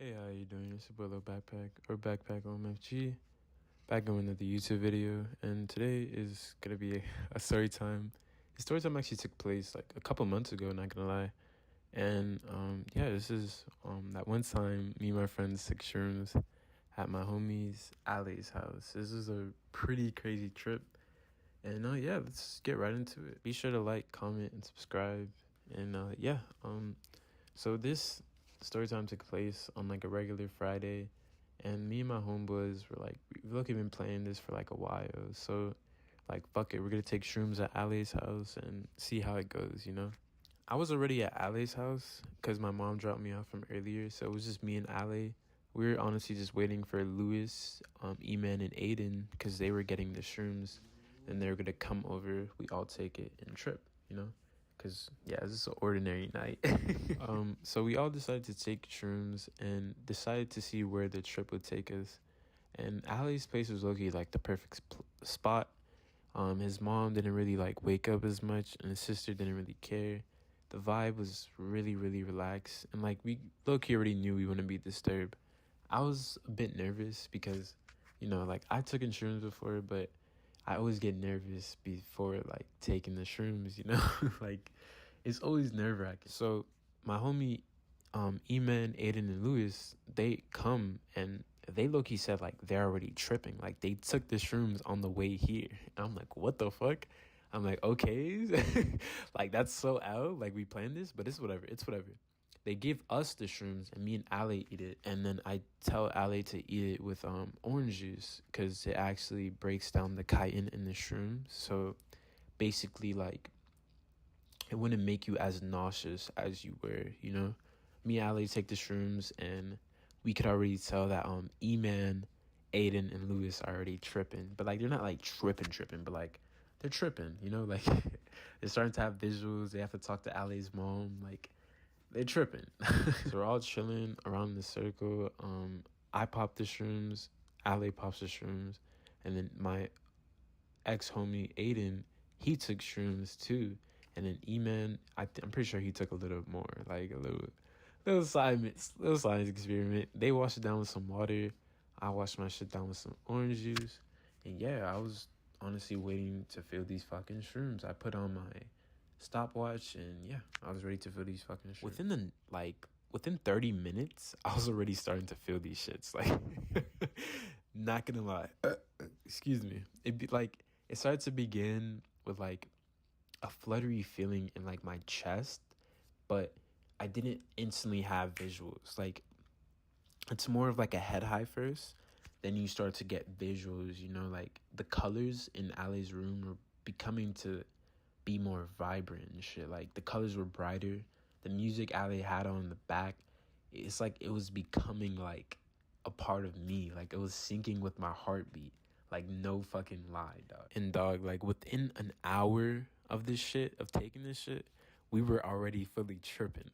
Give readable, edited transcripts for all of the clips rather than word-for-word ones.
Hey, how you doing? It's your boy Lil Backpack OMFG. Back on another YouTube video, and today is gonna be a story time. The story time actually took place like a couple months ago, not gonna lie. And yeah, this is that one time me and my friends took shrooms at my homie's Ali's house. This is a pretty crazy trip, and yeah, let's get right into it. Be sure to like, comment, and subscribe. And so this story time took place on like a regular Friday, and me and my homeboys were like, we've been playing this for like a while. So like, fuck it, we're gonna take shrooms at Ali's house and see how it goes, you know? I was already at Ali's house because my mom dropped me off from earlier, so it was just me and Ali. We were honestly just waiting for Lewis, E-Man, and Aiden because they were getting the shrooms, and they were gonna come over. We all take it and trip, you know? Because yeah, this is an ordinary night. So we all decided to take shrooms and decided to see where the trip would take us. And Ali's place was located like the perfect spot. His mom didn't really like wake up as much, and his sister didn't really care. The vibe was really, really relaxed, and like we low-key already knew we wouldn't be disturbed. I was a bit nervous because, you know, like I took in shrooms before, but I always get nervous before like taking the shrooms, you know? Like it's always nerve-wracking. So my homie E-Man, Aiden, and Lewis, they come and they low-key said like they're already tripping. Like they took the shrooms on the way here. And I'm like, what the fuck? I'm like, okay. Like that's so out. Like we planned this, but it's whatever. It's whatever. They give us the shrooms and me and Ali eat it, and then I tell Ali to eat it with orange juice because it actually breaks down the chitin in the shrooms. So basically, like, it wouldn't make you as nauseous as you were, you know? Me and Ali take the shrooms, and we could already tell that E-Man, Aiden, and Lewis are already tripping. But like they're not like tripping, but like they're tripping, you know? Like they're starting to have visuals. They have to talk to Ali's mom, like they're tripping. So we're all chilling around the circle. I pop the shrooms, Ali pops the shrooms, and then my ex-homie Aiden, he took shrooms too. And then E-Man, I'm pretty sure he took a little more, like a little science experiment. They washed it down with some water. I washed my shit down with some orange juice. And yeah, I was honestly waiting to feel these fucking shrooms. I put on my stopwatch, and yeah, I was ready to feel these fucking shrooms. Within 30 minutes, I was already starting to feel these shits. Like, not gonna lie. Excuse me. It started to begin with like a fluttery feeling in like my chest, but I didn't instantly have visuals. Like, it's more of like a head high first, then you start to get visuals, you know, like the colors in Ali's room were becoming to be more vibrant and shit. Like the colors were brighter. The music Ali had on in the back, it's like it was becoming like a part of me. Like it was syncing with my heartbeat. Like no fucking lie, dog. And dog, like within an hour of this shit, of taking this shit, we were already fully tripping.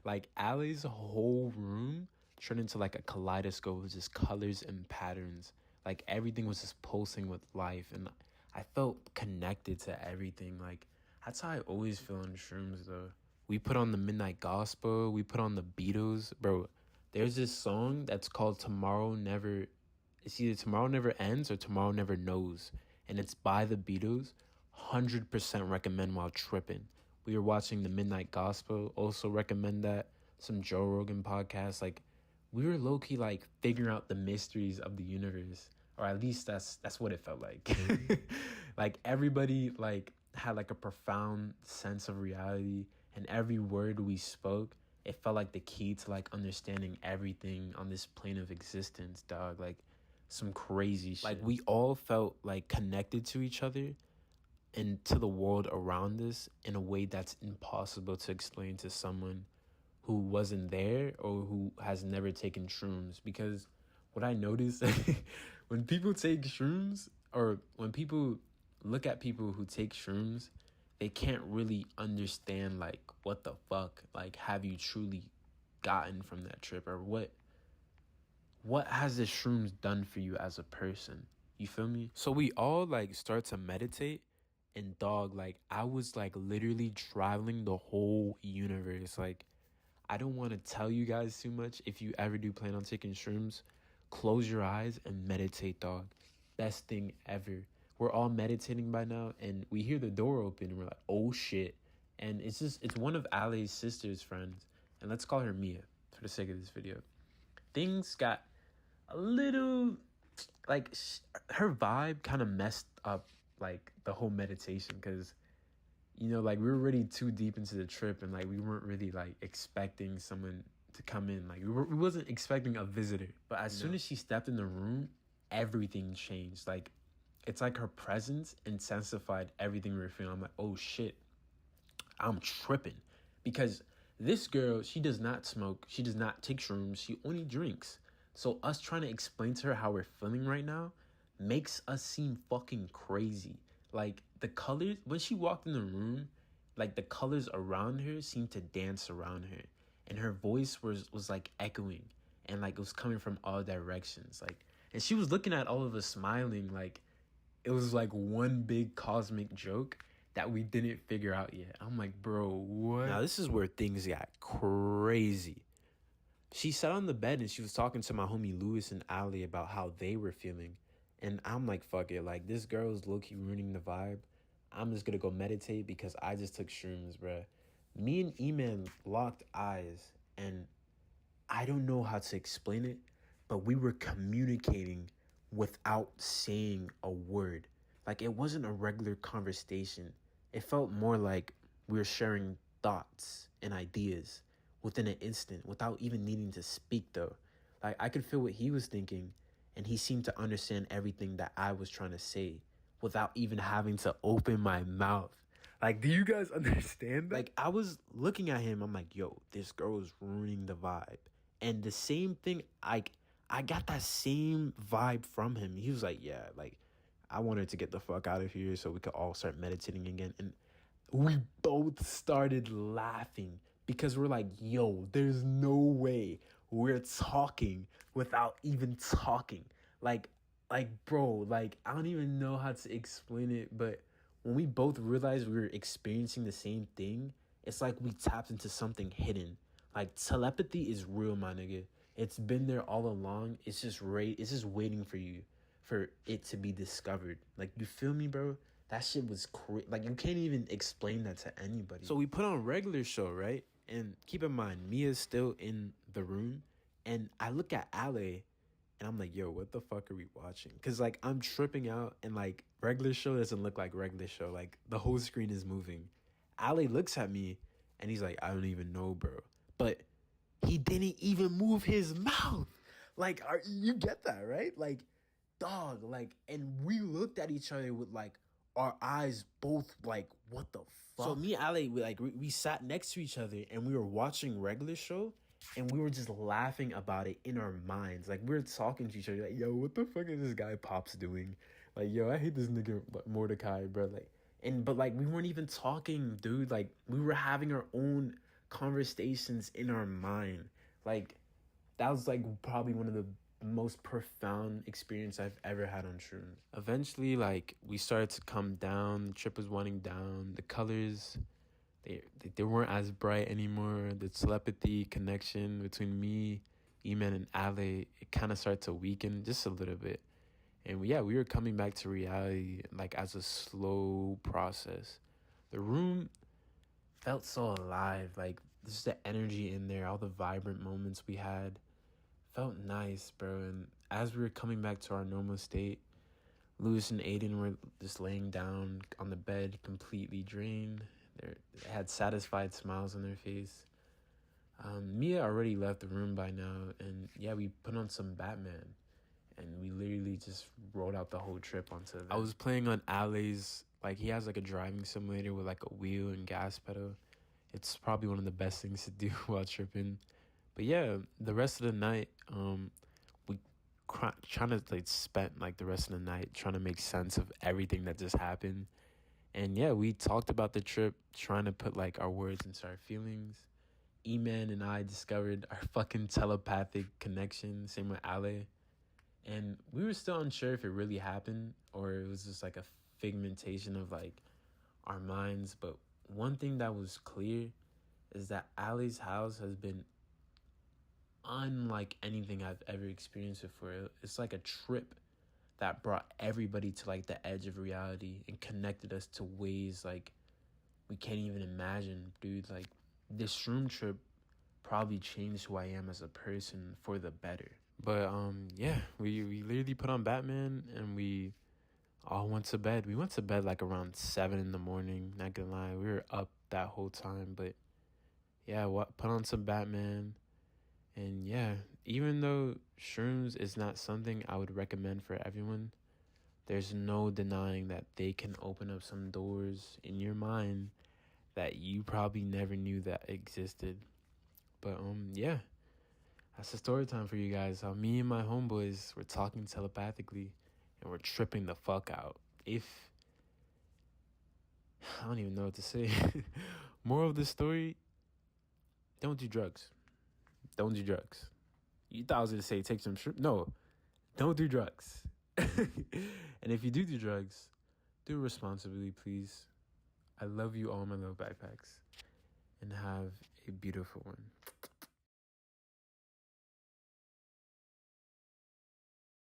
Like Ali's whole room turned into like a kaleidoscope of just colors and patterns. Like everything was just pulsing with life, and I felt connected to everything. Like that's how I always feel on shrooms though. We put on the midnight gospel, we put on the Beatles. Bro, there's this song that's called it's either Tomorrow Never Ends or Tomorrow Never Knows, and it's by the Beatles. 100% recommend while tripping. We were watching the midnight gospel, also recommend that. Some Joe Rogan podcast. Like we were low-key like figuring out the mysteries of the universe, or at least that's what it felt like. Like everybody like had like a profound sense of reality, and every word we spoke, it felt like the key to like understanding everything on this plane of existence, dog. Like some crazy shit. Like we all felt like connected to each other and to the world around us in a way that's impossible to explain to someone who wasn't there or who has never taken shrooms. Because what I noticed, when people take shrooms, or when people look at people who take shrooms, they can't really understand like what the fuck like have you truly gotten from that trip, or what has the shrooms done for you as a person. You feel me? So we all like start to meditate, and dog, like I was like literally traveling the whole universe. Like I don't want to tell you guys too much. If you ever do plan on taking shrooms, close your eyes and meditate, dog. Best thing ever. We're all meditating by now, and we hear the door open, and we're like, oh shit. And it's one of Ali's sister's friends, and let's call her Mia for the sake of this video. Things got a little, like, her vibe kind of messed up, like, the whole meditation, because, you know, like, we were already too deep into the trip, and, like, we weren't really, like, expecting someone to come in. Like, we wasn't expecting a visitor. But as soon as she stepped in the room, everything changed. Like, it's like her presence intensified everything we were feeling. I'm like, oh, shit. I'm tripping. Because this girl, she does not smoke. She does not take shrooms. She only drinks. So us trying to explain to her how we're feeling right now makes us seem fucking crazy. Like, the colors, when she walked in the room, like, the colors around her seemed to dance around her. And her voice was like, echoing. And, like, it was coming from all directions. Like, and she was looking at all of us smiling. Like, it was, like, one big cosmic joke that we didn't figure out yet. I'm like, bro, what? Now, this is where things got crazy. She sat on the bed and she was talking to my homie Lewis and Ali about how they were feeling. And I'm like, fuck it. Like, this girl is low-key ruining the vibe. I'm just gonna go meditate because I just took shrooms, bruh. Me and E-Man locked eyes, and I don't know how to explain it, but we were communicating without saying a word. Like, it wasn't a regular conversation. It felt more like we were sharing thoughts and ideas within an instant without even needing to speak, though. Like, I could feel what he was thinking, and he seemed to understand everything that I was trying to say without even having to open my mouth. Like, do you guys understand that? Like, I was looking at him, I'm like, yo, this girl is ruining the vibe. And the same thing, I got that same vibe from him. He was like, yeah, like, I wanted to get the fuck out of here so we could all start meditating again. And we both started laughing because we're like, yo, there's no way we're talking without even talking. Like, bro, like, I don't even know how to explain it, but when we both realized we were experiencing the same thing, it's like we tapped into something hidden. Like, telepathy is real, my nigga. It's been there all along. It's just waiting for you, for it to be discovered. Like, you feel me, bro? That shit was crazy. Like, you can't even explain that to anybody. So we put on a regular show, right? And keep in mind, Mia's still in the room. And I look at Ale, and I'm like, yo, what the fuck are we watching? Because, like, I'm tripping out, and, like, regular show doesn't look like regular show. Like, the whole screen is moving. Ale looks at me, and he's like, I don't even know, bro. But he didn't even move his mouth. Like, you get that, right? Like, dog, like, and we looked at each other with, like, our eyes both like, what the fuck? So me and Ali, we sat next to each other and we were watching regular show and we were just laughing about it in our minds. Like, we were talking to each other like, yo, what the fuck is this guy Pops doing? Like, yo, I hate this nigga Mordecai, bro. Like, but like, we weren't even talking, dude. Like, we were having our own conversations in our mind. Like, that was like probably one of the most profound experience I've ever had on shrooms. Eventually, like, we started to come down. The trip was winding down. The colors, they weren't as bright anymore. The telepathy connection between me, Eman, and Ale, it kind of started to weaken just a little bit. And we were coming back to reality, like, as a slow process. The room felt so alive. Like, just the energy in there, all the vibrant moments we had felt nice, bro. And as we were coming back to our normal state, Lewis and Aiden were just laying down on the bed, completely drained. They had satisfied smiles on their face. Mia already left the room by now, and we put on some Batman, and we literally just rolled out the whole trip onto that. I was playing on Ali's, like, he has like a driving simulator with like a wheel and gas pedal. It's probably one of the best things to do while tripping. But the rest of the night, we trying to like spent like the rest of the night trying to make sense of everything that just happened. And we talked about the trip, trying to put like our words into our feelings. E-Man and I discovered our fucking telepathic connection, same with Ale. And we were still unsure if it really happened or it was just like a figmentation of like our minds. But one thing that was clear is that Ali's house has been unlike anything I've ever experienced before. It's like a trip that brought everybody to like the edge of reality and connected us to ways like we can't even imagine, dude. Like, this shroom trip probably changed who I am as a person for the better. But yeah, we literally put on Batman and we all went to bed. We went to bed like around 7 in the morning. Not gonna lie, we were up that whole time. But yeah, put on some Batman. And yeah, even though shrooms is not something I would recommend for everyone, there's no denying that they can open up some doors in your mind that you probably never knew that existed. But yeah, that's the story time for you guys. How me and my homeboys were talking telepathically and we're tripping the fuck out. I don't even know what to say. Moral of the story, don't do drugs. Don't do drugs. You thought I was going to say take some shrimp. No, don't do drugs. And if you do drugs, do it responsibly, please. I love you all, my little backpacks. And have a beautiful one.